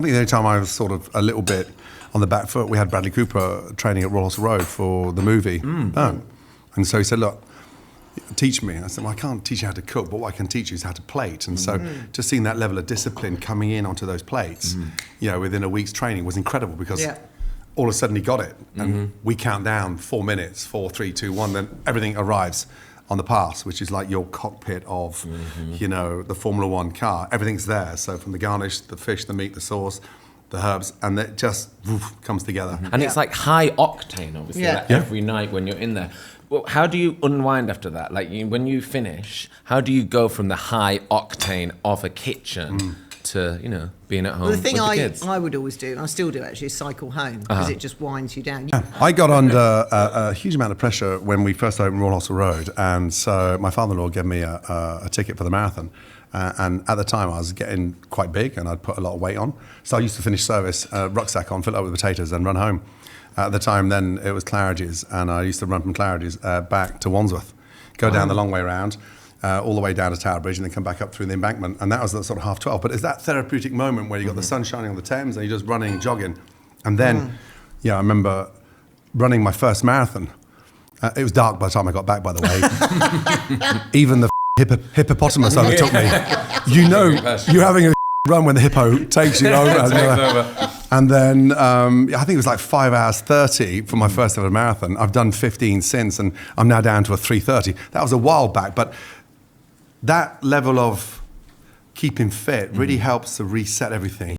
I think the only time I was sort of a little bit on the back foot, we had Bradley Cooper training at Royal Hospital Road for the movie Burn. And so he said, look, teach me. And I said, well, I can't teach you how to cook, but what I can teach you is how to plate. And so just seeing that level of discipline coming in onto those plates, within a week's training was incredible because all of a sudden he got it. And we count down 4 minutes, 4, 3, 2, 1, then everything arrives on the pass, which is like your cockpit of, the Formula One car. Everything's there. So from the garnish, the fish, the meat, the sauce, the herbs, and it just comes together. And it's like high octane, obviously, every night when you're in there. Well, how do you unwind after that? Like when you finish, how do you go from the high octane of a kitchen to, being at home Well, the thing with the kids? I would always do, and I still do actually, is cycle home because it just winds you down. I got under a huge amount of pressure when we first opened Royal Hospital Road, and so my father-in-law gave me a ticket for the marathon. And at the time, I was getting quite big, and I'd put a lot of weight on. So I used to finish service, rucksack on, fill it up with potatoes, and run home. At the time, then it was Claridge's, and I used to run from Claridge's back to Wandsworth, go down the long way round, all the way down to Tower Bridge, and then come back up through the embankment. And that was at sort of 12:30. But it's that therapeutic moment where you got the sun shining on the Thames, and you're just running, jogging. And then, I remember running my first marathon. It was dark by the time I got back, by the way. Even the hippopotamus overtook me. You're having a run when the hippo takes you over. And then I think it was like 5 hours 30 for my first ever marathon. I've done 15 since, and I'm now down to a 3:30. That was a while back, but that level of keeping fit really helps to reset everything.